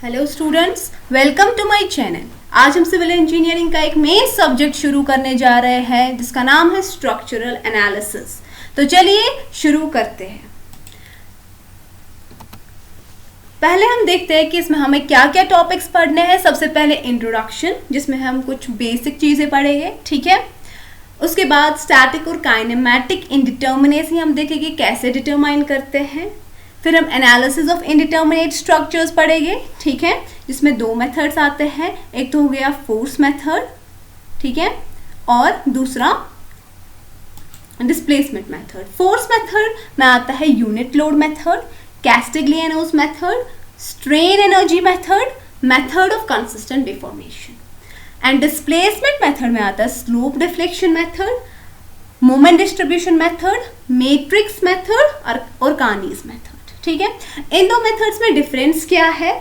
Hello students, welcome to my channel. आज हम civil engineering का एक मेन सब्जेक्ट शुरू करने जा रहे हैं जिसका नाम है स्ट्रक्चरल एनालिसिस। तो चलिए शुरू करते हैं। पहले हम देखते हैं कि इसमें हमें क्या क्या टॉपिक्स पढ़ने हैं। सबसे पहले इंट्रोडक्शन, जिसमें हम कुछ बेसिक चीज़ें पढ़ेंगे, ठीक है। उसके बाद स्टैटिक और काइनेमैटिक इंडिटर्मिनेसी हम देखेंगे कैसे डिटरमाइन करते हैं। फिर हम एनालिसिस ऑफ इनडिटर्मिनेट स्ट्रक्चर्स पढ़ेंगे, ठीक है, जिसमें दो मेथड्स आते हैं। एक तो हो गया फोर्स मेथड, ठीक है, और दूसरा डिस्प्लेसमेंट मेथड। फोर्स मेथड में आता है unit load method, Castigliano's method, strain energy method, method of consistent deformation. And displacement method में आता है slope deflection method, moment distribution method, matrix method और कानीज मेथड, ठीक है। इन दो मेथड्स में डिफरेंस क्या है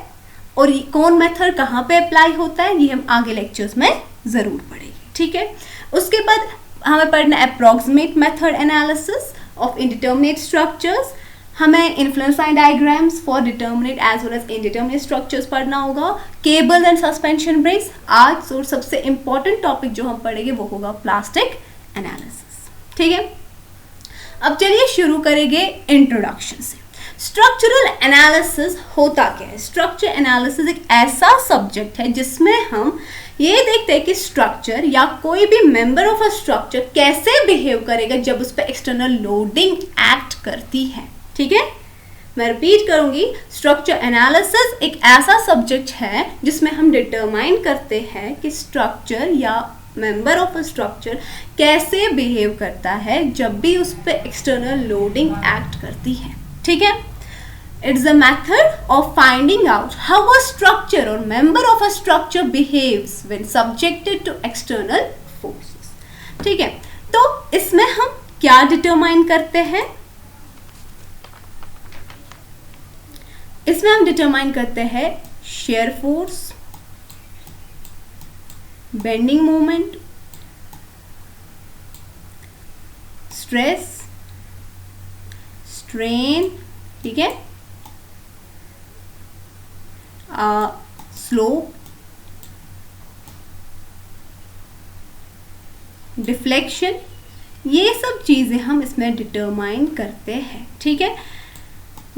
और कौन मेथड कहाँ पे अप्लाई होता है, ये हम आगे लेक्चर्स में ज़रूर पढ़ेंगे, ठीक है। उसके बाद हमें पढ़ना approximate method analysis of indeterminate structures. हमें influence line diagrams for determinate as well as indeterminate structures पढ़ना होगा। Cable and suspension bridge. आज और सबसे इंपॉर्टेंट टॉपिक जो हम पढ़ेंगे वो होगा प्लास्टिक एनालिसिस, ठीक है। अब चलिए शुरू करेंगे इंट्रोडक्शन से। स्ट्रक्चरल एनालिसिस होता क्या है? स्ट्रक्चर एनालिसिस एक ऐसा सब्जेक्ट है जिसमें हम ये देखते हैं कि स्ट्रक्चर या कोई भी मेंबर ऑफ अ स्ट्रक्चर कैसे बिहेव करेगा जब उस पर एक्सटर्नल लोडिंग एक्ट करती है, ठीक है। मैं रिपीट करूंगी, स्ट्रक्चर एनालिसिस एक ऐसा सब्जेक्ट है जिसमें हम डिटरमाइन करते हैं कि स्ट्रक्चर या मेंबर ऑफ अ स्ट्रक्चर कैसे बिहेव करता है जब भी उस पर एक्सटर्नल लोडिंग एक्ट करती है, ठीक है। It's a method of finding out how a structure or member of a structure behaves when subjected to external forces, ठीक है। तो इसमें हम क्या डिटरमाइन करते हैं? इसमें हम डिटरमाइन करते हैं shear force, bending moment, stress, strain, ठीक है, स्लोप, डिफ्लेक्शन, ये सब चीज़ें हम इसमें डिटरमाइन करते हैं, ठीक है।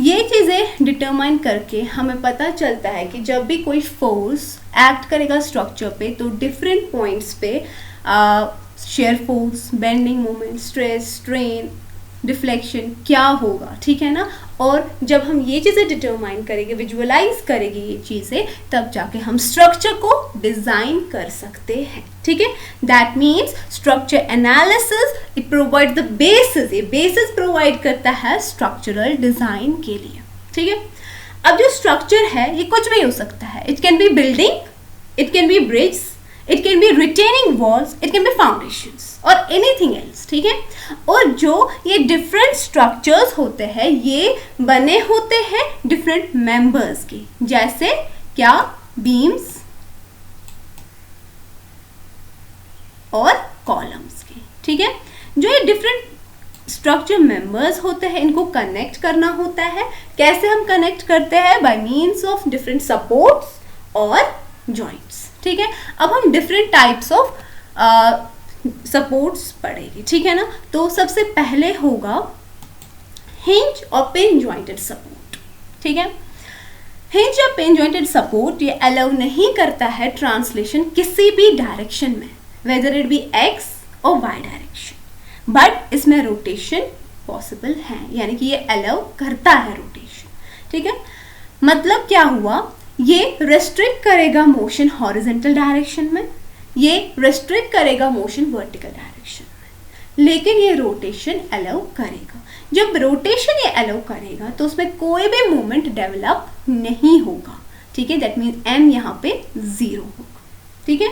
ये चीज़ें डिटरमाइन करके हमें पता चलता है कि जब भी कोई फोर्स एक्ट करेगा स्ट्रक्चर पे तो डिफरेंट पॉइंट्स पे shear force, bending moment, stress, strain, deflection क्या होगा, ठीक है ना। और जब हम ये चीज़ें डिटरमाइन करेंगे, विजुअलाइज करेंगे ये चीज़ें, तब जाके हम स्ट्रक्चर को डिज़ाइन कर सकते हैं, ठीक है। That means structure analysis it provide the basis, ये बेसिस प्रोवाइड करता है स्ट्रक्चरल डिज़ाइन के लिए, ठीक है। अब जो स्ट्रक्चर है ये कुछ भी हो सकता है। It can be building, it can be bridge, it can be retaining walls, it can be foundations or anything else, ठीक है। और जो ये different structures होते हैं ये बने होते हैं different members के, जैसे क्या, beams और columns के, ठीक है। जो ये different स्ट्रक्चर मेंबर्स होते हैं इनको कनेक्ट करना होता है। कैसे हम कनेक्ट करते हैं? Bye means of different supports और जॉइंट्स, ठीक है। अब हम डिफरेंट टाइप्स ऑफ सपोर्ट्स पढ़ेंगे, ठीक है ना। तो सबसे पहले होगा हिंज और पिन जॉइंटेड सपोर्ट, ठीक है। हिंज या पिन जॉइंटेड सपोर्ट ये अलाउ नहीं करता है ट्रांसलेशन किसी भी डायरेक्शन में, वेदर इट बी एक्स और वाई डायरेक्शन, बट इसमें रोटेशन पॉसिबल है, यानी कि ये अलाउ करता है रोटेशन, ठीक है। मतलब क्या हुआ? ये रेस्ट्रिक्ट करेगा मोशन हॉरिजॉन्टल डायरेक्शन में, ये रेस्ट्रिक्ट करेगा मोशन वर्टिकल डायरेक्शन में, लेकिन ये रोटेशन अलाउ करेगा। जब रोटेशन ये अलाउ करेगा तो उसमें कोई भी मूवमेंट डेवलप नहीं होगा, ठीक है। दैट मीन्स एम यहाँ पे 0 होगा, ठीक है।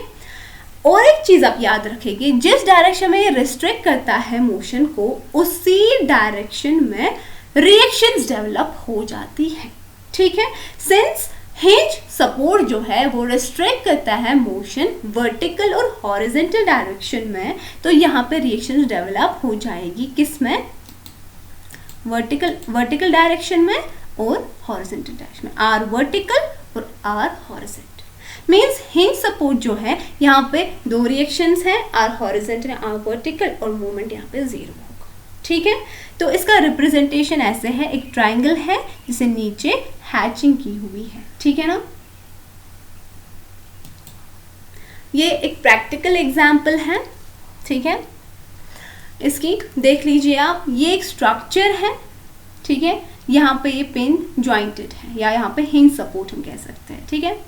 और एक चीज आप याद रखेंगे, जिस डायरेक्शन में ये रेस्ट्रिक्ट करता है मोशन को उसी डायरेक्शन में रिएक्शंस डेवलप हो जाती है, ठीक है। सिंस हिंज सपोर्ट जो है वो रिस्ट्रिक्ट करता है मोशन वर्टिकल और हॉरिजॉन्टल डायरेक्शन में, तो यहाँ पे रिएक्शंस डेवलप हो जाएगी किस में? वर्टिकल डायरेक्शन में और हॉरिजॉन्टल डायरेक्शन में, आर वर्टिकल और R horizontal. Means hinge support जो है यहाँ पे दो रिएक्शंस हैं, आर हॉरिजेंटल आर वर्टिकल, और मोमेंट यहाँ पे 0 होगा। ठीक है, तो इसका रिप्रेजेंटेशन ऐसे है, एक ट्राइंगल है जिसे नीचे हैचिंग की हुई है। ठीक है ना, ये एक प्रैक्टिकल एग्जाम्पल है। ठीक है, इसकी देख लीजिए आप, ये एक स्ट्रक्चर है। ठीक है, यहाँ पे ये पिन ज्वाइंटेड है, या यहाँ पे हिंज सपोर्ट हम कह सकते हैं। ठीक है,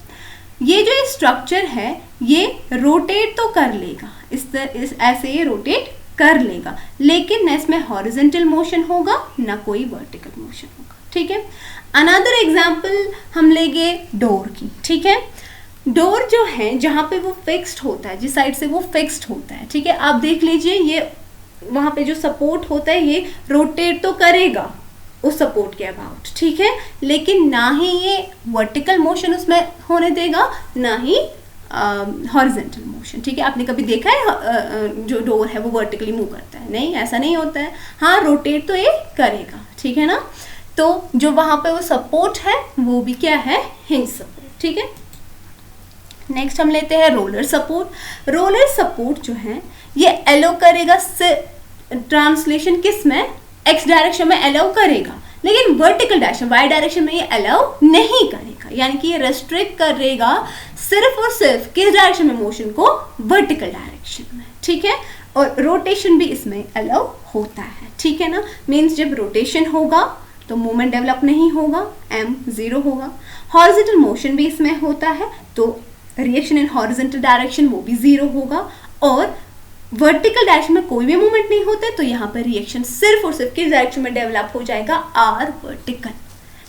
ये जो स्ट्रक्चर है ये रोटेट तो कर लेगा, ऐसे ये रोटेट कर लेगा, लेकिन न इसमें हॉरिजेंटल मोशन होगा ना कोई वर्टिकल मोशन होगा। ठीक है, अनदर एग्जाम्पल हम लेंगे डोर की। ठीक है, डोर जो है जहाँ पे वो फिक्स्ड होता है, जिस साइड से वो फिक्स्ड होता है, ठीक है, आप देख लीजिए ये वहाँ पे जो सपोर्ट होता है ये रोटेट तो करेगा उस सपोर्ट के अबाउट। ठीक है, लेकिन ना ही ये वर्टिकल मोशन उसमें होने देगा, ना ही हॉरिजेंटल मोशन। ठीक है, आपने कभी देखा है जो डोर है वो वर्टिकली मूव करता है? नहीं, ऐसा नहीं होता है। हाँ, रोटेट तो ये करेगा। ठीक है ना, तो जो वहाँ पे वो सपोर्ट है वो भी क्या है, हिंज सपोर्ट। ठीक है, नेक्स्ट हम लेते हैं रोलर सपोर्ट। रोलर सपोर्ट जो है ये अलाउ करेगा, ट्रांसलेशन किस में, एक्स डायरेक्शन में अलाउ करेगा, लेकिन वर्टिकल डायरेक्शन वाई डायरेक्शन में ये अलाउ नहीं करेगा, यानी कि ये रेस्ट्रिक्ट करेगा सिर्फ और सिर्फ किस डायरेक्शन में, मोशन को वर्टिकल डायरेक्शन में। ठीक है, और रोटेशन भी इसमें अलाउ होता है। ठीक है ना, मीन्स जब रोटेशन होगा तो मूवमेंट डेवलप नहीं होगा, m 0 होगा। हॉरिजॉन्टल मोशन भी इसमें होता है तो रिएक्शन इन हॉरिजॉन्टल डायरेक्शन वो भी 0 होगा, और वर्टिकल डायरेक्शन में कोई भी मूवमेंट नहीं होता है तो यहाँ पर रिएक्शन सिर्फ और सिर्फ किस डायरेक्शन में डेवलप हो जाएगा, आर वर्टिकल।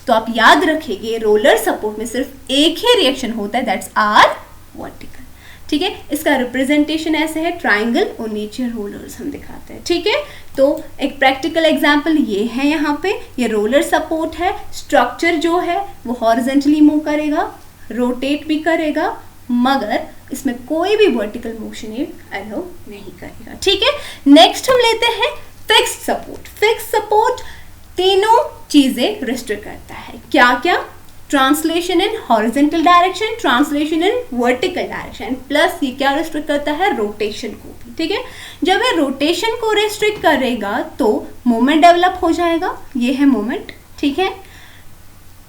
तो आप याद रखिए रोलर सपोर्ट में सिर्फ एक ही रिएक्शन होता है, दैट्स आर वर्टिकल। ठीक है, इसका रिप्रेजेंटेशन ऐसे है, ट्राइंगल और नीचे रोलर्स हम दिखाते हैं। ठीक है, तो एक प्रैक्टिकल एग्जांपल ये है, यहाँ पे ये रोलर सपोर्ट है, स्ट्रक्चर जो है वो हॉरिजॉन्टली मूव करेगा, रोटेट भी करेगा, मगर इसमें कोई भी वर्टिकल मोशन अलाउ नहीं करेगा। ठीक है, नेक्स्ट हम लेते हैं फिक्स्ड सपोर्ट। फिक्स्ड सपोर्ट तीनों चीजें रिस्ट्रिक्ट करता है, क्या क्या, translation in horizontal direction, translation in vertical direction, plus ये क्या रिस्ट्रिक्ट करता है, रोटेशन को भी। ठीक है, जब ये रोटेशन को रिस्ट्रिक्ट करेगा तो मोमेंट डेवलप हो जाएगा, ये है मोमेंट। ठीक है,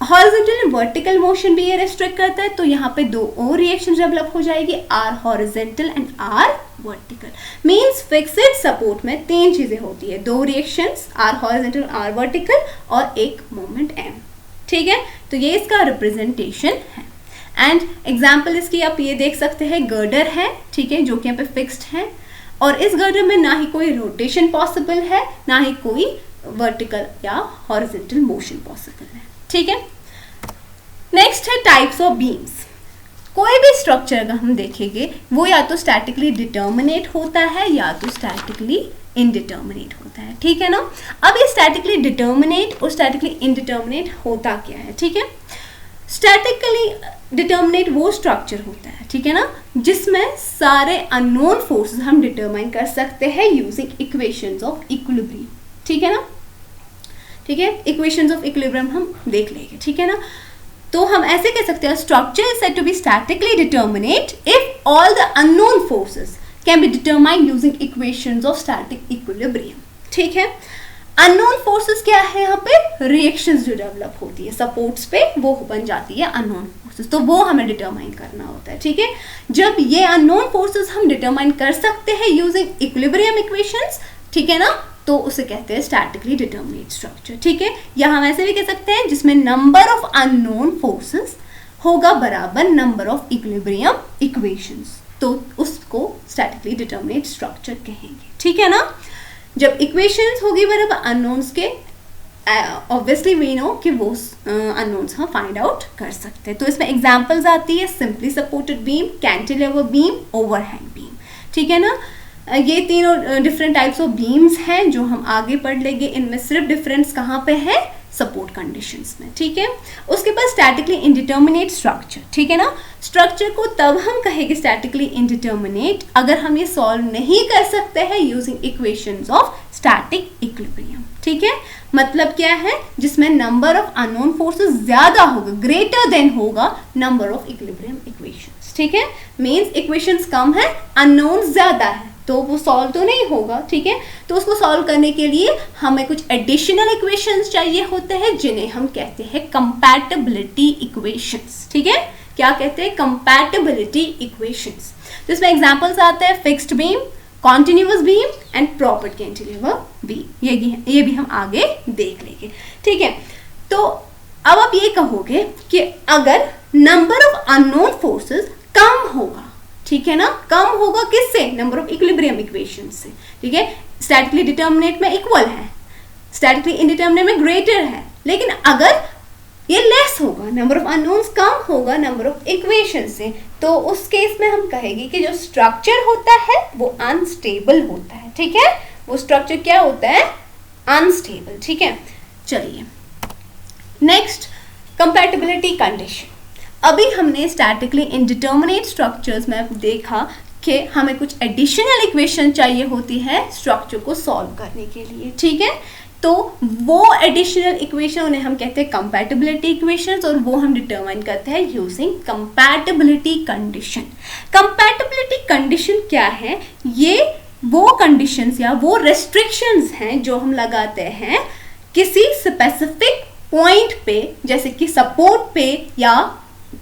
हॉरिजॉन्टल एंड वर्टिकल मोशन भी ये रेस्ट्रिक्ट करता है, तो यहाँ पे दो और रिएक्शन डेवलप हो जाएगी, or horizontal and or vertical. Means fixed support में तीन चीजें होती है, दो reactions, or horizontal or vertical, और एक मोमेंट एम। ठीक है, तो ये इसका रिप्रेजेंटेशन है। एंड एग्जाम्पल इसकी आप ये देख सकते हैं, गर्डर है, ठीक है, जो कि यहाँ पे फिक्स्ड है, और इस गर्डर में ना ही कोई रोटेशन पॉसिबल है, ना ही कोई वर्टिकल या हॉरिजॉन्टल मोशन पॉसिबल है। ठीक है, नेक्स्ट है टाइप्स ऑफ बीम्स। कोई भी स्ट्रक्चर अगर हम देखेंगे वो या तो स्टैटिकली डिटर्मिनेट होता है या तो स्टैटिकली इनडिटर्मिनेट होता है। ठीक है ना, अब ये स्टैटिकली डिटर्मिनेट और स्टैटिकली इनडिटर्मिनेट होता क्या है। ठीक है, स्टैटिकली डिटर्मिनेट वो स्ट्रक्चर होता है, ठीक है ना, जिसमें सारे अननोन फोर्सेस हम डिटरमाइन कर सकते हैं यूजिंग इक्वेशंस ऑफ इक्विलिब्रियम। ठीक है ना, ठीक है, इक्वेशंस ऑफ इक्विलिब्रियम हम देख लेंगे। ठीक है ना, तो हम ऐसे कह सकते हैं structure is said to be statically determinate if all the unknown forces can be determined using equations of static equilibrium. ठीक है, अननोन फोर्सेस क्या है, यहाँ पे रिएक्शंस जो डेवलप होती है सपोर्ट्स पे वो बन जाती है अननोन फोर्सेस, तो वो हमें डिटरमाइन करना होता है। ठीक है, जब ये अननोन फोर्सेस हम डिटरमाइन कर सकते हैं यूजिंग इक्विलिब्रियम इक्वेशंस, ठीक है ना, तो उसे कहते हैं स्टैटिकली डिटर्मिनेट स्ट्रक्चर। ठीक है, या हम ऐसे भी कह सकते हैं जिसमें नंबर ऑफ अननोन फोर्सेस होगा बराबर नंबर ऑफ इक्विलिब्रियम इक्वेशंस, तो उसको स्टैटिकली डिटर्मिनेट स्ट्रक्चर कहेंगे। ठीक है ना, जब इक्वेशंस होगी बराबर अननोन्स के, ऑब्वियसली वी नो कि वो अननोन्स हम फाइंड आउट कर सकते हैं। तो इसमें एग्जांपल्स आती है simply supported beam, cantilever beam, overhang beam. ठीक है ना, ये तीनों डिफरेंट टाइप्स ऑफ बीम्स हैं जो हम आगे पढ़ लेंगे। इनमें सिर्फ डिफरेंस कहाँ पे है, सपोर्ट कंडीशंस में। ठीक है, उसके बाद स्टैटिकली इनडिटर्मिनेट स्ट्रक्चर। ठीक है ना, स्ट्रक्चर को तब हम कहेंगे स्टैटिकली इनडिटर्मिनेट अगर हम ये सॉल्व नहीं कर सकते हैं using equations of static equilibrium. ठीक है, मतलब क्या है, जिसमें नंबर ऑफ अननोन फोर्सेस ज्यादा होगा, ग्रेटर देन होगा नंबर ऑफ इक्विलिब्रियम इक्वेशंस। ठीक है, मींस इक्वेशंस कम है, अननोन ज्यादा है, तो वो सॉल्व तो नहीं होगा। ठीक है, तो उसको सॉल्व करने के लिए हमें कुछ एडिशनल इक्वेशंस चाहिए होते हैं, जिन्हें हम कहते हैं कंपैटिबिलिटी इक्वेशंस। ठीक है, क्या कहते हैं, कंपैटिबिलिटी इक्वेशंस। तो इसमें एग्जांपल्स आते हैं fixed beam, continuous beam and proper cantilever beam. ये भी हम आगे देख लेंगे। ठीक है, तो अब आप ये कहोगे कि अगर नंबर ऑफ अननोन फोर्सेस कम होगा, ठीक है ना, कम होगा किससे, नंबर ऑफ इक्विलिब्रियम इक्वेशन से। ठीक है, स्टैटिकली डिटर्मिनेट में इक्वल है, स्टैटिकली इंडिटर्मिनेट में ग्रेटर है, लेकिन अगर ये लेस होगा, नंबर ऑफ अननोन्स कम होगा नंबर ऑफ इक्वेशन से, तो उस केस में हम कहेंगे कि जो स्ट्रक्चर होता है वो अनस्टेबल होता है। ठीक है, वो स्ट्रक्चर क्या होता है, अनस्टेबल। ठीक है, चलिए नेक्स्ट, कंपैटिबिलिटी कंडीशन। अभी हमने स्टैटिकली इंडिटर्मिनेट स्ट्रक्चर्स में देखा कि हमें कुछ एडिशनल इक्वेशन चाहिए होती है स्ट्रक्चर को सॉल्व करने के लिए। ठीक है, तो वो एडिशनल इक्वेशन उन्हें हम कहते हैं कंपैटिबिलिटी इक्वेशंस, और वो हम डिटरमाइन करते हैं using compatibility condition. Compatibility condition क्या है, ये वो कंडीशंस या वो रेस्ट्रिक्शंस हैं जो हम लगाते हैं किसी स्पेसिफिक पॉइंट पे, जैसे कि सपोर्ट पे या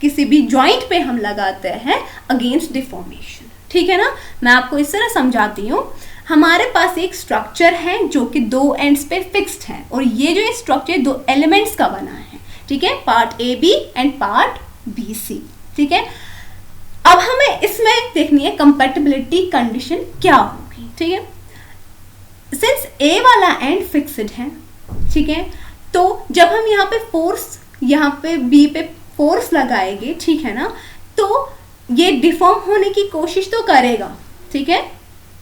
किसी भी जॉइंट पे हम लगाते हैं अगेंस्ट डिफॉर्मेशन। ठीक है ना, मैं आपको इस तरह समझाती हूँ। हमारे पास एक स्ट्रक्चर है जो कि दो एंड्स पे फिक्स्ड है, और ये जो स्ट्रक्चर दो एलिमेंट्स का बना है। ठीक है, part A B and part B C. ठीक है, अब हमें इसमें देखनी है कंपैटिबिलिटी कंडीशन क्या होगी। ठीक है, सिंस ए वाला एंड फिक्स्ड है, ठीक है, तो जब हम यहाँ पे फोर्स, यहाँ पे बी पे फोर्स लगाएंगे, ठीक है ना, तो ये डिफॉर्म होने की कोशिश तो करेगा। ठीक है,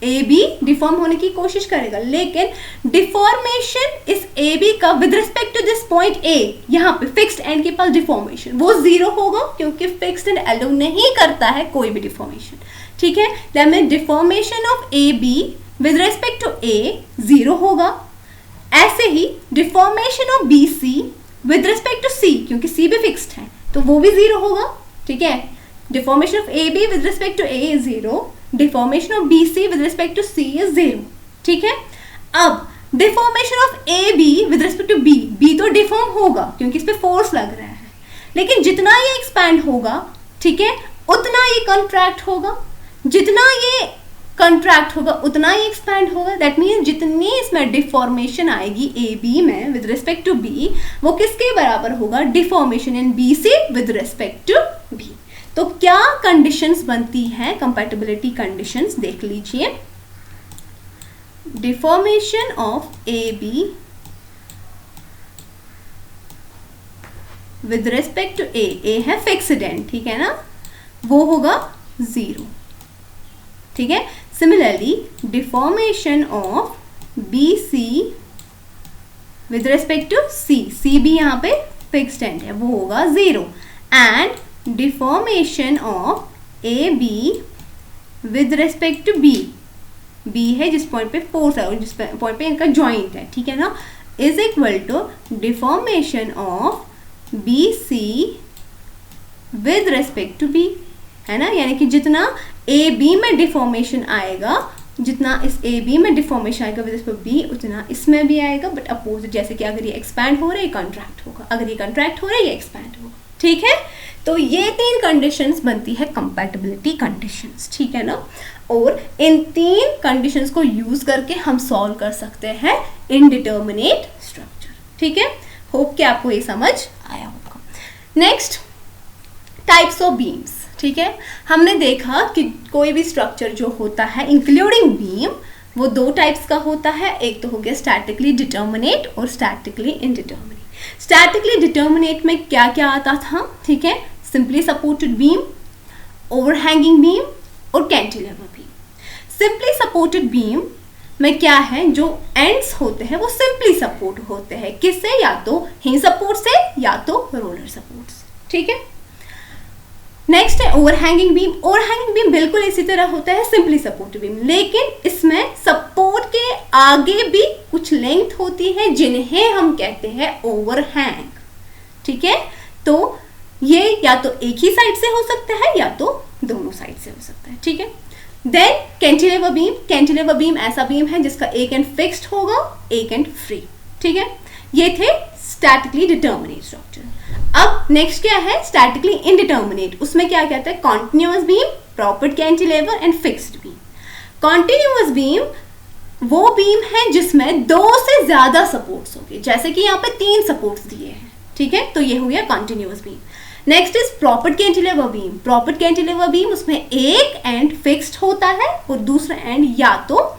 ए बी डिफॉर्म होने की कोशिश करेगा, लेकिन डिफॉर्मेशन इस ए बी का with respect to this point A, यहाँ पे फिक्स्ड एंड के पास डिफॉर्मेशन वो जीरो होगा, क्योंकि फिक्स्ड एंड अलाउ नहीं करता है कोई भी डिफॉर्मेशन। ठीक है, that mean deformation of A B with respect to A zero होगा। ऐसे ही deformation of B C with respect to C, क्योंकि सी भी फिक्स्ड है तो वो भी जीरो होगा। ठीक है, deformation of A B with respect to A is zero, deformation of B C with respect to C is zero. ठीक है, अब deformation of A B with respect to B, B तो डिफॉर्म होगा क्योंकि इस पे फोर्स लग रहा है, लेकिन जितना ये एक्सपैंड होगा, ठीक है, उतना ये कंट्रैक्ट होगा, जितना ये कंट्रैक्ट होगा उतना ही एक्सपैंड होगा। दैट मीन्स जितनी इसमें डिफॉर्मेशन आएगी ए बी में विद रिस्पेक्ट टू बी, वो किसके बराबर होगा, deformation in B C with respect to B. तो क्या कंडीशंस बनती हैं, कंपैटिबिलिटी कंडीशंस देख लीजिए। Deformation of A B with respect to A है फिक्स्ड एंड, ठीक है ना, वो होगा जीरो। ठीक है, similarly deformation of B C with respect to C, C भी यहाँ पे फिक्स्ड एंड है, वो होगा zero. And deformation of A B with respect to B, B है जिस पॉइंट पे फोर्स है और जिस पॉइंट पे इनका जॉइंट है, ठीक है ना, is equal to deformation of B C with respect to B, है ना, यानी कि जितना ए बी में डिफॉर्मेशन आएगा, जितना इस ए बी में डिफॉर्मेशन आएगा विद रिस्पेक्ट टू बी, उतना इसमें भी आएगा, बट अपोजिट, जैसे कि अगर ये एक्सपैंड हो रहा है ये कंट्रैक्ट होगा, अगर ये कंट्रैक्ट हो रहा है ये एक्सपैंड होगा। ठीक है, तो ये तीन कंडीशंस बनती है कंपैटिबिलिटी कंडीशंस। ठीक है ना, और इन तीन कंडीशंस को यूज करके हम सॉल्व कर सकते हैं इनडिटर्मिनेट स्ट्रक्चर। ठीक है, होप कि आपको ये समझ आया होगा। Next, types of beams. ठीक है, हमने देखा कि कोई भी स्ट्रक्चर जो होता है इंक्लूडिंग बीम, वो दो टाइप्स का होता है, एक तो हो गया स्टैटिकली डिटर्मिनेट और स्टैटिकली इनडिटर्मिनेट। स्टैटिकली डिटर्मिनेट में क्या क्या आता था, ठीक है, simply supported beam, overhanging beam और cantilever beam. Simply supported beam में क्या है, जो एंड्स होते हैं वो सिंपली सपोर्ट होते हैं, किससे, या तो हिंज सपोर्ट से या तो रोलर सपोर्ट से। ठीक है, नेक्स्ट है ओवरहैंगिंग बीम। ओवरहैंगिंग बीम बिल्कुल इसी तरह होता है सिंपली सपोर्ट बीम, लेकिन इसमें सपोर्ट के आगे भी कुछ लेंथ होती है जिन्हें हम कहते हैं ओवरहैंग। ठीक है, तो ये या तो एक ही साइड से हो सकता है या तो दोनों साइड से हो सकता है। ठीक है, then cantilever beam. Cantilever beam ऐसा बीम है जिसका एक एंड फिक्स्ड होगा, एक एंड फ्री। ठीक है, ये थे स्टैटिकली डिटर्मिनेट स्ट्रक्चर। अब नेक्स्ट क्या है स्टैटिकली इनडिटर्मिनेट। उसमें क्या कहता है continuous beam, propped cantilever end fixed beam. Continuous beam वो बीम है जिसमें दो से ज्यादा सपोर्ट्स होंगे, जैसे कि यहाँ पे 3 सपोर्ट्स दिए हैं। ठीक है, तो ये हो गया continuous beam. Next is propped cantilever beam. Propped cantilever beam उसमें एक एंड फिक्स्ड होता है और दूसरा एंड या तो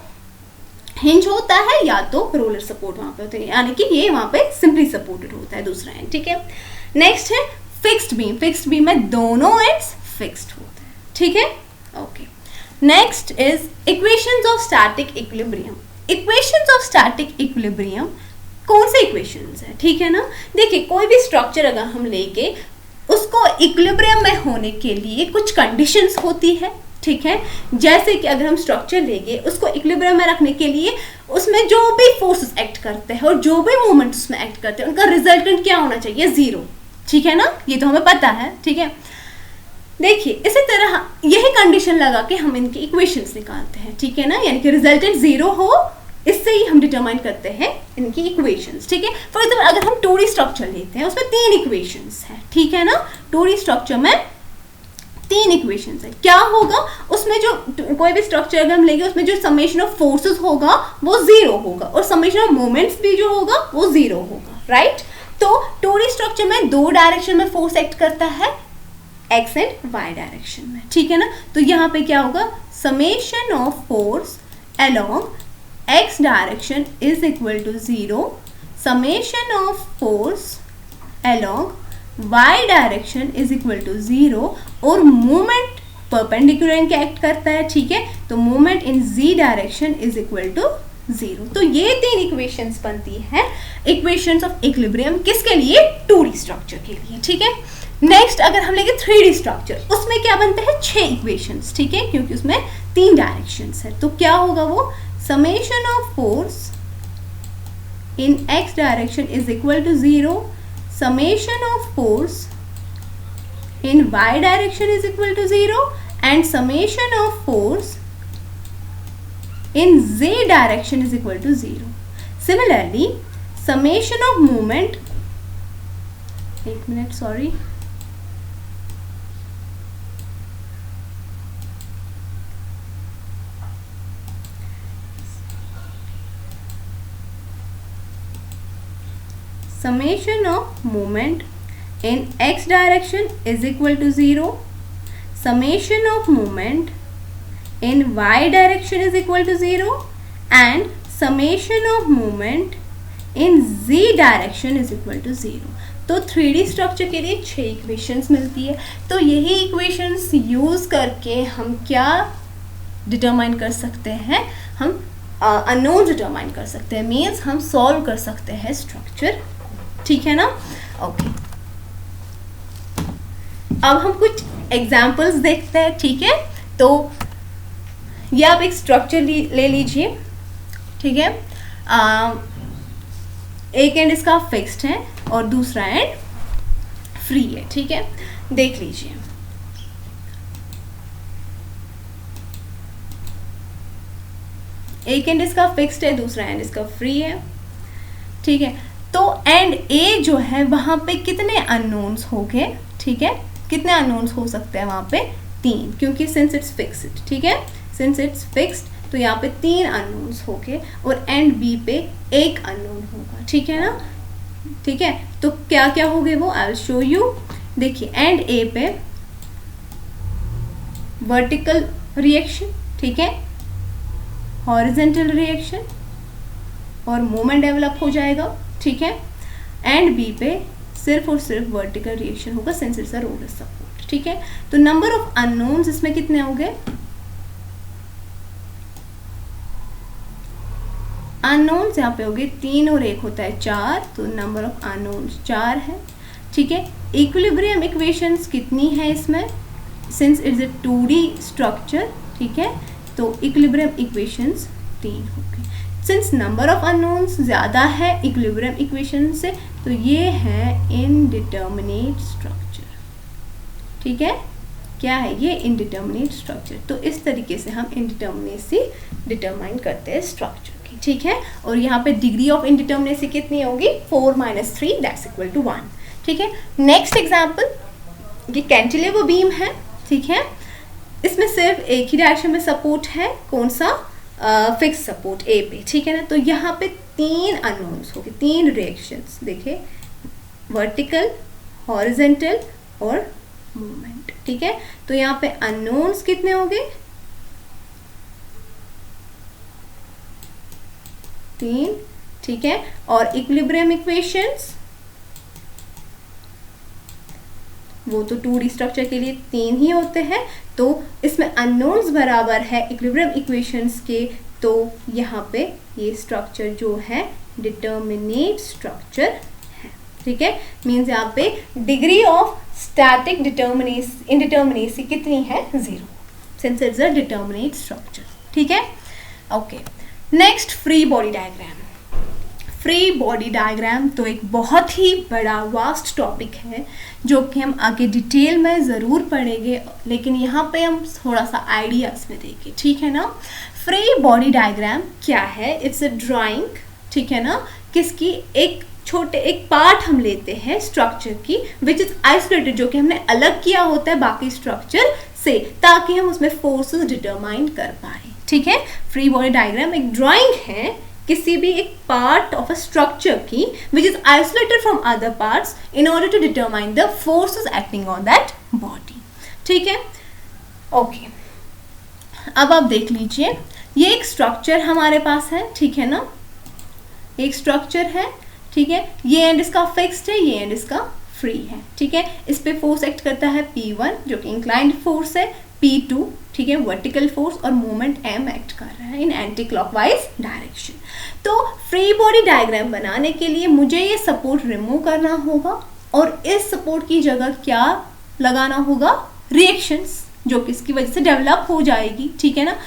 हिंज होता है या तो रोलर सपोर्ट वहां पे होता है, यानी कि ये वहां पे सिंपली सपोर्टेड होता है दूसरा एंड। ठीक है, नेक्स्ट है फिक्स्ड बीम। फिक्स्ड बीम में दोनों एंड्स फिक्स्ड होते हैं। ठीक है, okay. Next is equations of static equilibrium. Equations of static equilibrium कौन से इक्वेशंस है? ठीक है ना, देखिए कोई भी स्ट्रक्चर अगर हम लेके उसको इक्विलिब्रियम में होने के लिए कुछ कंडीशंस होती है। ठीक है, जैसे कि अगर हम स्ट्रक्चर लेंगे उसको इक्विलिब्रियम में रखने के लिए उसमें जो भी फोर्सेस एक्ट करते हैं और जो भी मूवमेंट्स उसमें एक्ट करते हैं उनका रिजल्टेंट क्या होना चाहिए? 0। ठीक है ना, ये तो हमें पता है। ठीक है, देखिए इसी तरह यही कंडीशन लगा के हम इनकी इक्वेशंस निकालते हैं। ठीक है ना, यानी कि रिजल्टेंट 0 हो, इससे ही हम डिटरमाइन करते हैं इनकी इक्वेशंस। ठीक है, फॉर एग्जाम्पल अगर हम 2D स्ट्रक्चर लेते हैं उसमें 3 इक्वेशंस है। ठीक है ना, 2D स्ट्रक्चर में 3 इक्वेशंस है। क्या होगा उसमें, जो कोई भी स्ट्रक्चर अगर हम लेंगे उसमें जो समेशन ऑफ फोर्सेस होगा वो 0 होगा और समेशन ऑफ मोमेंट्स भी जो होगा वो 0 होगा। राइट, तो 2D स्ट्रक्चर में 2 डायरेक्शन में फोर्स एक्ट करता है, एक्स एंड वाई डायरेक्शन में। ठीक है ना, तो यहाँ पे क्या होगा summation of force along x direction is equal to 0, summation of force along y direction is equal to 0 और movement perpendicular इनके एक्ट करता है। ठीक है, तो movement in z direction is equal to 0। तो ये 3 इक्वेशंस बनती हैं इक्वेशंस ऑफ इक्विलिब्रियम किसके लिए? 2D स्ट्रक्चर के लिए। ठीक है, नेक्स्ट अगर हम लेंगे 3D स्ट्रक्चर उसमें क्या बनता है 6 इक्वेशंस। ठीक है, क्योंकि उसमें 3 डायरेक्शंस है, तो क्या होगा वो summation of force in x direction is equal to 0, summation of force in y direction is equal to 0 and summation of force in z direction is equal to 0. Similarly, summation of moment, एक minute sorry, summation of moment in x direction is equal to 0, summation of moment in y direction is equal to 0 and summation of moment in z direction is equal to 0। तो 3D structure के लिए 6 equations मिलती है। तो यही equations use करके हम क्या डिटरमाइन कर सकते हैं, हम अननोन डिटरमाइन कर सकते हैं, मीन्स हम सॉल्व कर सकते हैं स्ट्रक्चर। ठीक है ना, ओके। अब हम कुछ एग्जाम्पल्स देखते हैं। ठीक है, तो ये आप एक स्ट्रक्चर ले लीजिए। ठीक है, एक एंड इसका फिक्स्ड है और दूसरा एंड फ्री है। ठीक है, देख लीजिए। एक एंड इसका फिक्स्ड है, दूसरा एंड इसका फ्री है। ठीक है, तो एंड ए जो है वहां पे कितने अननोन्स हो गए? ठीक है, कितने अननोन्स हो सकते हैं वहां पे? 3, क्योंकि सिंस इट्स फिक्स्ड। ठीक है, सिंस इट्स फिक्स्ड तो यहाँ पे 3 अननोन्स हो गए और एंड बी पे 1 अननोन होगा। ठीक है ना, ठीक है, तो क्या क्या हो गए वो आई विल शो यू। देखिए एंड ए पे वर्टिकल रिएक्शन, ठीक है, हॉरिजेंटल रिएक्शन और मोमेंट डेवलप हो जाएगा। ठीक है, एंड बी पे सिर्फ और सिर्फ वर्टिकल रिएक्शन होगा since it's a roller support. ठीक है, तो नंबर ऑफ अननोन्स इसमें कितने हो गए? अननोन्स यहाँ पे हो गए 3 और 1 होता है 4, तो नंबर ऑफ अननोन्स 4 है। ठीक है, इक्विलिब्रियम इक्वेशंस कितनी है इसमें? Since it's a 2D structure, ठीक है, तो इक्विलिब्रियम इक्वेशंस 3 होंगे। सिंस नंबर ऑफ अननोन्स ज़्यादा है इक्विलिब्रियम इक्वेशन से, तो ये है इनडिटर्मिनेट स्ट्रक्चर, ठीक है, क्या है ये इनडिटर्मिनेट स्ट्रक्चर। तो इस तरीके से हम इनडिटर्मिनेसी डिटरमाइन करते हैं स्ट्रक्चर की, ठीक है। और यहाँ पे डिग्री ऑफ इनडिटर्मिनेसी कितनी होगी, 4 - 3 दैट्स इक्वल टू 1, ठीक है। नेक्स्ट एग्जाम्पल, ये कैंटिलीवर बीम है, ठीक है, इसमें सिर्फ एक ही डायरेक्शन में सपोर्ट है, कौन सा, फिक्स सपोर्ट ए पे, ठीक है ना। तो यहाँ पे 3 अननोन्स हो गए, 3 रिएक्शंस, देखिए वर्टिकल, हॉरिजेंटल और मूवमेंट, ठीक है। तो यहाँ पे अननोन्स कितने हो गए, 3, ठीक है। और इक्विलिब्रियम इक्वेशंस वो तो 2D स्ट्रक्चर के लिए 3 ही होते हैं, तो इसमें अननोन्स बराबर है इक्विलिब्रियम इक्वेशंस के, तो यहाँ पे ये स्ट्रक्चर जो है डिटर्मिनेट स्ट्रक्चर है, ठीक है। मीन्स यहाँ पे डिग्री ऑफ स्टैटिक इनडिटर्मिनेसी कितनी है, 0, since it's a determinate structure, ठीक है। Okay, next free body diagram. Free body diagram तो एक बहुत ही बड़ा वास्ट टॉपिक है जो कि हम आगे डिटेल में ज़रूर पढ़ेंगे, लेकिन यहाँ पे हम थोड़ा सा आइडियाज़ में देंगे, ठीक है ना। फ्री बॉडी डायग्राम क्या है, इट्स अ ड्राइंग, ठीक है ना, किसकी, एक पार्ट हम लेते हैं स्ट्रक्चर की विच इज आइसोलेटेड, जो कि हमने अलग किया होता है बाकी स्ट्रक्चर से, ताकि हम उसमें फोर्सेस डिटरमाइन कर पाए, ठीक है। फ्री बॉडी डायग्राम एक ड्राइंग है किसी भी एक पार्ट ऑफ अ स्ट्रक्चर की which is isolated from other parts in order to determine the forces acting on that body, ठीक है। ओके, अब आप देख लीजिए, ये एक स्ट्रक्चर हमारे पास है, ठीक है ना, एक स्ट्रक्चर है, ठीक है, ये एंड इसका फिक्स्ड है, ये एंड इसका फ्री है, ठीक है। इस पे फोर्स एक्ट करता है P1 जो कि इंक्लाइंड फोर्स है, P2, ठीक है, वर्टिकल फोर्स, और मोमेंट M एक्ट कर रहा है इन एंटी क्लॉकवाइज डायरेक्शन। तो फ्री बॉडी डायग्राम बनाने के लिए मुझे ये सपोर्ट रिमूव करना होगा, और इस सपोर्ट की जगह क्या लगाना होगा, रिएक्शंस, जो कि इसकी वजह से डेवलप हो जाएगी, ठीक है ना।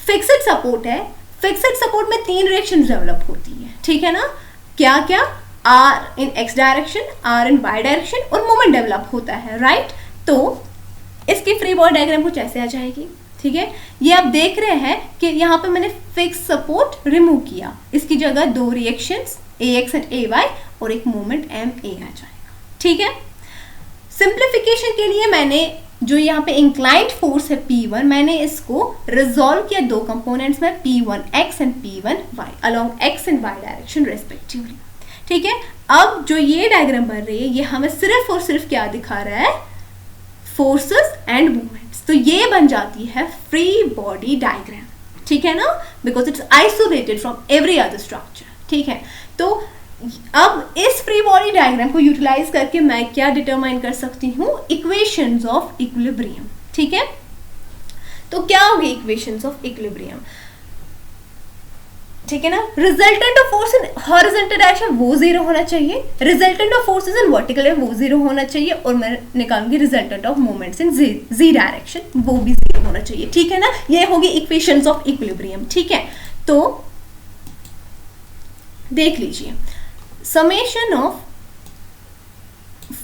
फिक्स्ड सपोर्ट है, फिक्स्ड सपोर्ट में 3 रिएक्शंस डेवलप होती है, ठीक है ना, क्या क्या, R इन X डायरेक्शन, R इन Y डायरेक्शन, और मोमेंट डेवलप होता है, राइट। तो इसकी फ्री बॉडी डायग्राम कुछ ऐसे आ जाएगी, ठीक है। ये आप देख रहे हैं कि यहाँ पे मैंने फिक्स सपोर्ट रिमूव किया, इसकी जगह 2 रिएक्शंस AX एंड AY और एक मोमेंट MA आ जाएगा, ठीक है। सिंप्लीफिकेशन के लिए मैंने जो यहाँ पे इंक्लाइंड फोर्स है P1, मैंने इसको रिजॉल्व किया 2 कंपोनेंट्स में, P1X and P1Y along X and Y direction respectively, ठीक है। अब जो ये डायग्राम बन रही है, ये हमें सिर्फ और सिर्फ क्या दिखा रहा है, फोर्सेस एंड मूवमेंट्स। तो ये बन जाती है फ्री बॉडी डायग्राम, ठीक है ना, because it's isolated from every other structure, ठीक है। तो अब इस फ्री बॉडी डायग्राम को यूटिलाइज करके मैं क्या डिटरमाइन कर सकती हूँ, इक्वेशंस ऑफ इक्विलिब्रियम, ठीक है। तो क्या होगी इक्वेशंस ऑफ इक्विलिब्रियम, ठीक है ना। Resultant of force in horizontal direction वो 0 होना चाहिए, resultant of forces in vertical है वो 0 होना चाहिए, और मैं निकालूंगी resultant of moments in Z direction, वो भी 0 होना चाहिए, ठीक है ना। ये होगी इक्वेशंस ऑफ इक्विलिब्रियम, ठीक है। तो देख लीजिए, summation of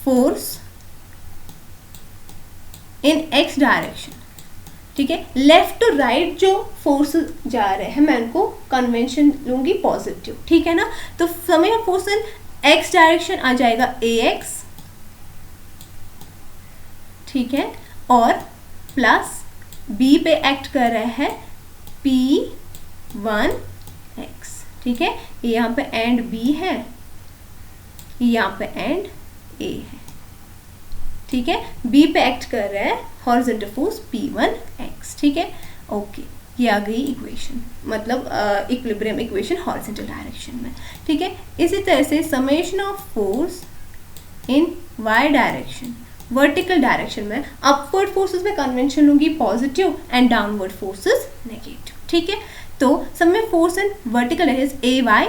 force in X direction, ठीक है, लेफ्ट टू राइट जो फोर्स जा रहे हैं मैं उनको कन्वेंशन लूंगी पॉजिटिव, ठीक है ना। तो summation of force in X direction आ जाएगा AX, ठीक है, और प्लस B पे एक्ट कर रहे हैं P1X, ठीक है। यहाँ पे एंड B है, यहाँ पे एंड A है, ठीक है। B पे एक्ट कर रहा है हॉरिजॉन्टल फोर्स P1X, ठीक है। ओके, ये आ गई इक्वेशन, मतलब इक्विलिब्रियम इक्वेशन हॉरिजॉन्टल डायरेक्शन में, ठीक है। इसी तरह से summation of force in Y direction, vertical direction में अपवर्ड फोर्सेस में कन्वेंशन लूंगी positive and downward forces negative, ठीक है। तो summation force in vertical is AY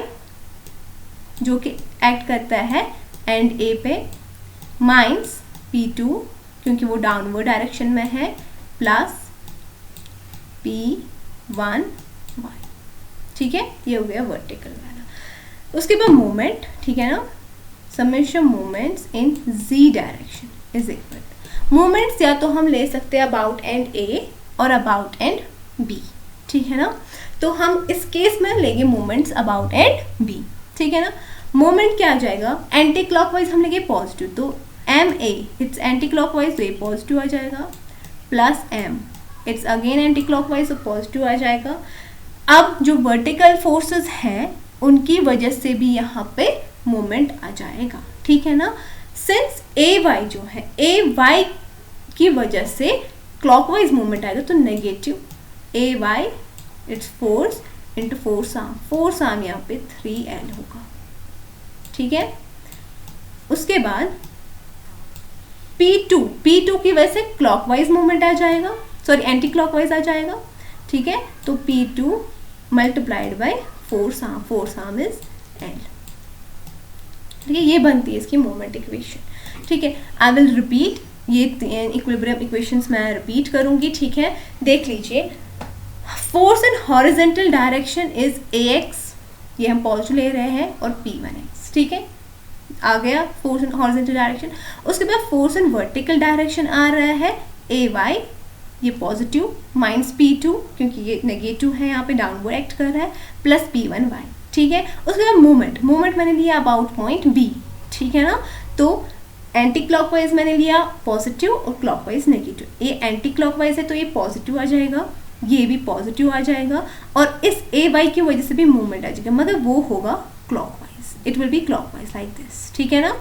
जो कि एक्ट करता है एंड A पे, माइनस P2 क्योंकि वो डाउनवर्ड डायरेक्शन में है, प्लस P1 y, ठीक है, ये हो गया वर्टिकल वाला। उसके बाद मोमेंट, ठीक है ना, summation moments in z direction is equal, moments या तो हम ले सकते हैं अबाउट एंड A और अबाउट एंड B, ठीक है ना, तो हम इस केस में लेंगे मोमेंट्स अबाउट एंड B, ठीक है ना। मोमेंट क्या आ जाएगा, एंटी क्लॉकवाइज हम लेंगे पॉजिटिव, तो MA इट्स एंटी क्लॉकवाइज, तो ये पॉजिटिव आ जाएगा, plus M it's again anti clockwise, तो पॉजिटिव आ जाएगा। अब जो वर्टिकल फोर्सेस हैं उनकी वजह से भी यहाँ पे मोमेंट आ जाएगा, ठीक है ना। सिंस AY जो है, AY की वजह से क्लॉकवाइज मूवमेंट आएगा, तो negative AY its force into force arm, force arm यहाँ पे 3L होगा, ठीक है। उसके बाद P2 की वजह से क्लॉकवाइज मूवमेंट आ जाएगा, सॉरी एंटी क्लॉकवाइज आ जाएगा, ठीक है, तो P2 multiplied by force arm is L, ठीक है, ये बनती है इसकी मोमेंट इक्वेशन, ठीक है। आई विल रिपीट, ये इक्विलिब्रियम इक्वेशंस मैं रिपीट करूंगी, ठीक है, देख लीजिए। Force in horizontal direction is AX, ये हम पॉजिटिव ले रहे हैं, और P1x, ठीक है, आ गया फोर्स इन हॉरिजॉन्टल डायरेक्शन। उसके बाद फोर्स इन वर्टिकल डायरेक्शन आ रहा है AY, ये पॉजिटिव, माइनस P2 क्योंकि ये नेगेटिव है, यहाँ पे डाउनवर्ड एक्ट कर रहा है, प्लस P1y, ठीक है। उसके बाद मोमेंट मैंने लिया अबाउट पॉइंट B, ठीक है ना, तो एंटी क्लॉकवाइज मैंने लिया पॉजिटिव और क्लॉकवाइज नेगेटिव, ये एंटी क्लॉकवाइज है तो ये पॉजिटिव आ जाएगा, ये भी पॉजिटिव आ जाएगा, और इस AY की वजह से भी मूवमेंट आ जाएगा, मगर वो होगा clockwise, it will be clockwise like this, ठीक है ना।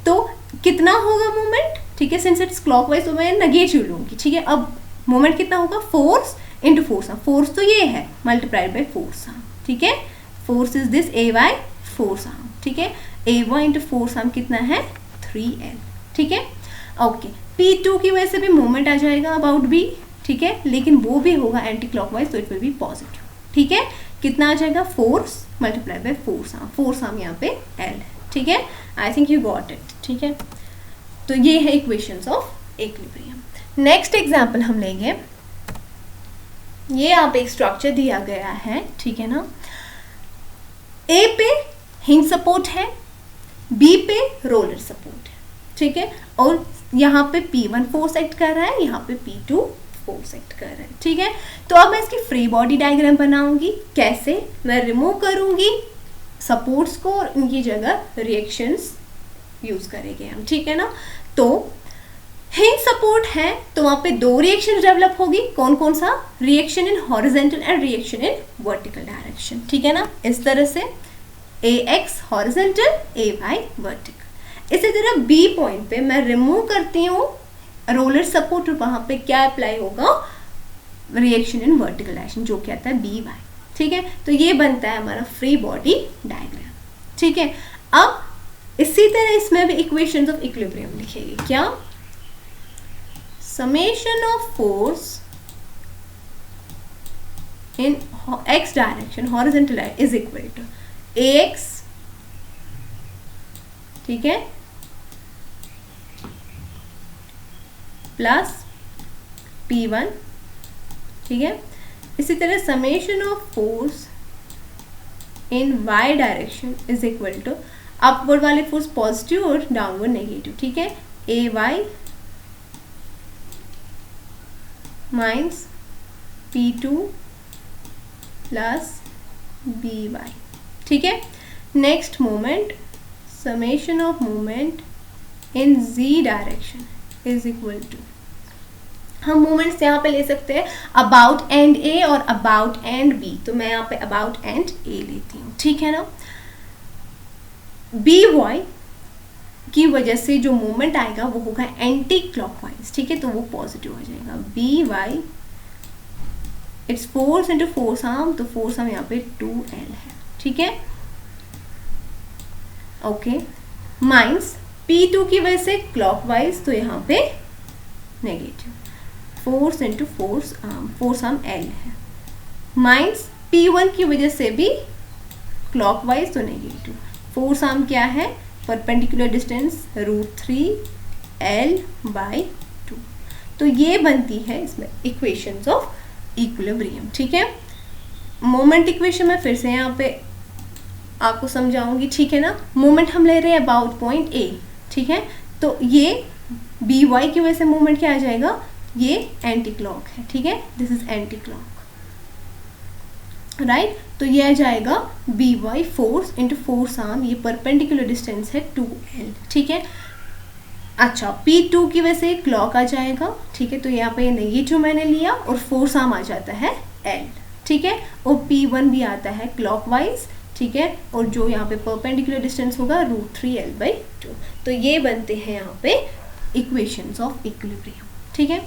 तो कितना होगा मूवमेंट, ठीक है, सिंस इट्स क्लॉकवाइज तो मैं नेगेटिव लूंगी, ठीक है। अब मोमेंट कितना होगा, force into force arm, force तो ये है मल्टीप्लाइड बाय फोर्स आर्म, ठीक है, force is this AY force arm, ठीक है, AY इंटू फोर्स आर्म कितना है 3L, ठीक है, ओके। P2 की वजह से भी मूवमेंट आ जाएगा अबाउट B, ठीक है, लेकिन वो भी होगा एंटी क्लॉकवाइज, तो इट विल बी पॉजिटिव, ठीक है। कितना आ जाएगा, force multiplied by force arm यहाँ पे L है, ठीक है। I think you got it, ठीक है। तो ये है equations of equilibrium. Next example हम लेंगे, ये यहाँ पे एक स्ट्रक्चर दिया गया है, ठीक है ना। A पे हिंज सपोर्ट है, B पे रोलर सपोर्ट है, ठीक है, और यहाँ पे P1 फोर्स एक्ट कर रहा है, यहाँ पे P2 फोर्स एक्ट कर रहा है, ठीक है। तो अब मैं इसकी फ्री बॉडी डायग्राम बनाऊंगी, कैसे, मैं रिमूव करूंगी सपोर्ट्स को और उनकी जगह रिएक्शंस यूज करेंगे हम, ठीक है ना। तो हिंज सपोर्ट है तो वहां पे दो रिएक्शन डेवलप होगी, कौन कौन सा, reaction in horizontal and reaction in vertical direction, ठीक है ना, इस तरह से AX हॉरिजॉन्टल, AY वर्टिकल। इसी तरह B पॉइंट पे मैं रिमूव करती हूँ रोलर सपोर्ट, और वहां पे क्या अप्लाई होगा, रिएक्शन इन वर्टिकल डायरेक्शन, जो क्या आता है BY, ठीक है। तो ये बनता है हमारा फ्री बॉडी डायग्राम, ठीक है। अब इसी तरह इसमें भी इक्वेशंस ऑफ इक्विलिब्रियम लिखेंगे, क्या, summation of force in x direction horizontal is equal to AX, ठीक है, प्लस P1, ठीक है। इसी तरह summation of force in y direction is equal to upward वाले फोर्स पॉजिटिव और डाउनवर्ड नेगेटिव, ठीक है, AY minus P2 plus BY, ठीक है। Next moment, summation of moment in Z direction is equal to, हम मोमेंट्स यहाँ पे ले सकते हैं अबाउट एंड A और अबाउट एंड B, तो मैं यहाँ पे अबाउट एंड A लेती हूँ, ठीक है ना। BY की वजह से जो मोमेंट आएगा वो होगा एंटी क्लॉकवाइज, ठीक है, तो वो पॉजिटिव आ जाएगा, BY its force into force arm, तो फोर्स आर्म यहाँ पे 2L है, ठीक है, ओके, माइनस P2 की वजह से क्लॉकवाइज, तो यहाँ पे negative, force into force arm L है, माइनस P1 की वजह से भी क्लॉकवाइज, तो नेगेटिव, फोर्स आर्म क्या है, परपेंडिकुलर डिस्टेंस √3L/P1, 2। तो ये बनती है इसमें इक्वेशंस ऑफ इक्विलिब्रियम। ठीक है, मोमेंट इक्वेशन में फिर से यहाँ पे आपको समझाऊंगी। ठीक है ना, मोमेंट हम ले रहे हैं अबाउट पॉइंट ए। ठीक है, तो ये बी वाई की वजह से मोमेंट क्या आ जाएगा, ये एंटी क्लॉक है। ठीक है, this is anti clock, right. तो ये आ जाएगा B Y force into force arm, ये परपेंडिकुलर डिस्टेंस है 2l। ठीक है, अच्छा P2 की वजह से क्लॉक आ जाएगा। ठीक है, तो यहाँ पे नेगेटिव मैंने लिया और फोर्स आर्म आ जाता है L। ठीक है, और P1 भी आता है क्लॉकवाइज। ठीक है, और जो यहाँ पे परपेंडिकुलर डिस्टेंस होगा √3l/2। तो ये बनते हैं यहाँ पे इक्वेशंस ऑफ इक्विलिब्रियम। ठीक है,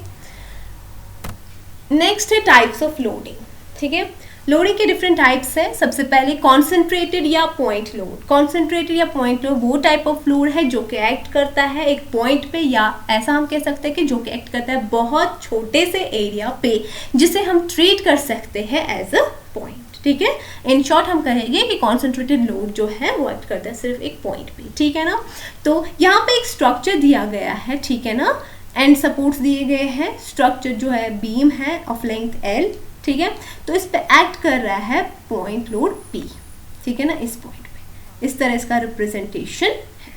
नेक्स्ट है टाइप्स ऑफ लोडिंग। ठीक है, लोडिंग के डिफरेंट टाइप्स है। सबसे पहले कॉन्सेंट्रेटेड या पॉइंट लोड। कॉन्सेंट्रेटेड या पॉइंट लोड वो टाइप ऑफ लोड है जो कि एक्ट करता है एक पॉइंट पे, या ऐसा हम कह सकते हैं कि जो कि एक्ट करता है बहुत छोटे से एरिया पे, जिसे हम ट्रीट कर सकते हैं एज अ पॉइंट। ठीक है, इन शॉर्ट हम कहेंगे कि कॉन्सेंट्रेटेड लोड जो है वो एक्ट करता है सिर्फ एक पॉइंट पे। ठीक है ना, तो यहाँ पे एक स्ट्रक्चर दिया गया है। ठीक है ना, एंड सपोर्ट्स दिए गए हैं। स्ट्रक्चर जो है बीम है ऑफ लेंथ L। ठीक है, तो इस पे एक्ट कर रहा है पॉइंट लोड P। ठीक है ना, इस पॉइंट पे इस तरह इसका रिप्रेजेंटेशन है।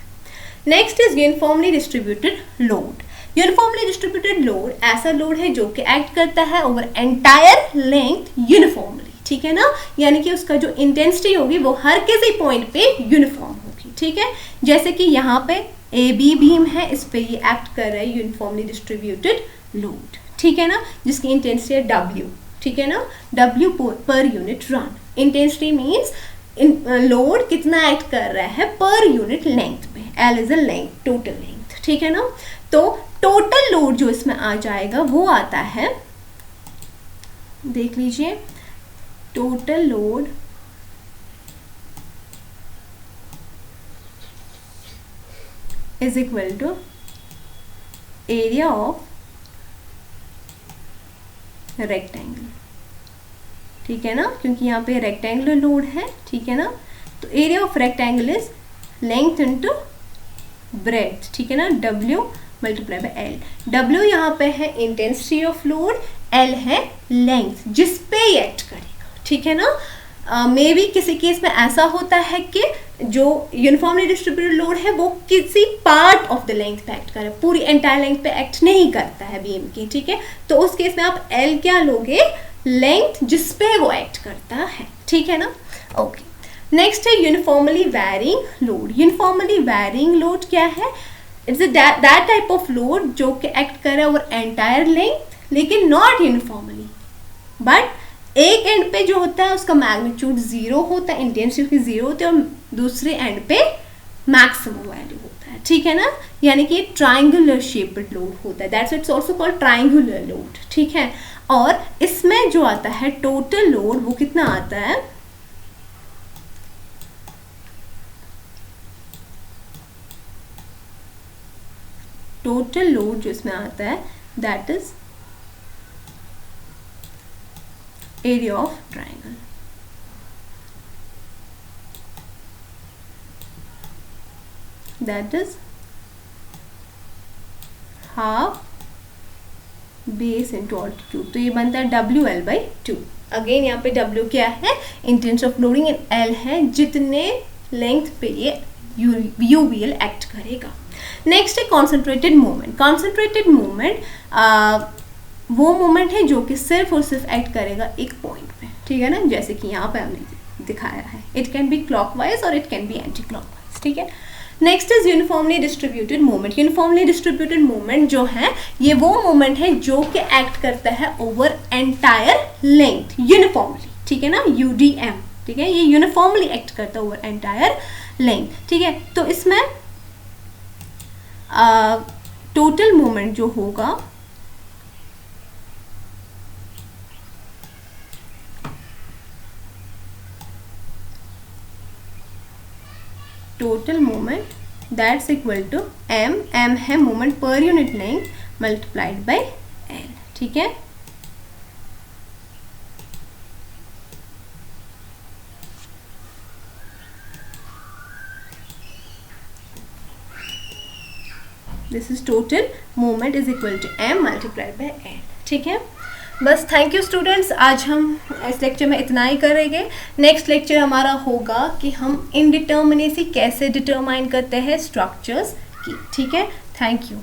Next is uniformly distributed load. Uniformly distributed load ऐसा लोड है जो कि एक्ट करता है ओवर एंटायर लेंथ यूनिफॉर्मली। ठीक है ना, यानी कि उसका जो इंटेंसिटी होगी वो हर किसी पॉइंट पे यूनिफॉर्म होगी। ठीक है, जैसे कि यहाँ पे ए बी बीम है, इस पे ये एक्ट कर रहा है यूनिफॉर्मली डिस्ट्रीब्यूटेड लोड। ठीक है ना, जिसकी इंटेंसिटी है W। ठीक है ना, W per unit run. Intensity means load कितना एक्ट कर रहा है पर यूनिट लेंथ पे। L is a length, total length. ठीक है ना, तो टोटल लोड जो इसमें आ जाएगा वो आता है, देख लीजिए, total load is equal to area of rectangle। ठीक है ना, क्योंकि यहाँ पे रेक्टेंगुलर लोड है। ठीक है ना, तो area of rectangle is length into breadth. ठीक है ना, W multiply by L। W यहाँ पे है इंटेंसिटी ऑफ लोड, L है लेंथ जिस पे ये एक्ट करेगा। ठीक है ना, मे बी किसी केस में ऐसा होता है कि जो यूनिफॉर्मली डिस्ट्रीब्यूटेड लोड है वो किसी पार्ट ऑफ द लेंथ पे एक्ट करे, पूरी एंटायर लेंथ पे एक्ट नहीं करता है बीम की। ठीक है, तो उस केस में आप L क्या लोगे, लेंथ जिस पे वो एक्ट करता है। ठीक है ना, ओके। नेक्स्ट है uniformly varying load. Uniformly varying load क्या है, it's that type of load जो कि एक्ट करे ओवर एंटायर लेंथ लेकिन नॉट यूनिफॉर्मली, बट एक एंड पे जो होता है उसका मैग्नीट्यूड 0 होता है, इंटेंसिटी 0 होती है, और दूसरे एंड पे मैक्सिमम वैल्यू होता है। ठीक है ना, यानी कि ट्राइंगुलर शेप्ड लोड होता है, that's it's also called triangular load. ठीक है, और इसमें जो आता है टोटल लोड वो कितना आता है, टोटल लोड जो इसमें आता है that is area of triangle। That is half base into altitude। तो ये बनता है WL/2। अगेन यहाँ पे W क्या है, intensity of loading, and L है जितने लेंथ पे ये UVL एक्ट करेगा। नेक्स्ट है कॉन्सेंट्रेटेड मूवमेंट। कॉन्सेंट्रेटेड मूवमेंट वो मोमेंट है जो कि सिर्फ और सिर्फ एक्ट करेगा एक पॉइंट पे। ठीक है ना, जैसे कि यहाँ पे हमने दिखाया है, इट कैन बी क्लॉकवाइज और it can be anti clockwise. ठीक है, next is uniformly distributed movement. Uniformly distributed movement जो है ये वो मूवमेंट है जो कि एक्ट करता है ओवर एंटायर लेंथ यूनिफॉर्मली। ठीक है ना, UDM। ठीक है, ये यूनिफॉर्मली एक्ट करता है ओवर एंटायर लेंथ। ठीक है, तो इसमें टोटल मूवमेंट जो होगा total moment that's equal to m है moment per unit length multiplied by L। ठीक है, this is total movement is equal to m multiplied by n. ठीक है, बस थैंक यू स्टूडेंट्स. आज हम इस लेक्चर में इतना ही करेंगे. नेक्स्ट लेक्चर हमारा होगा कि हम इनडिटर्मिनेसी कैसे डिटरमाइन करते हैं स्ट्रक्चर्स की. ठीक है, थैंक यू.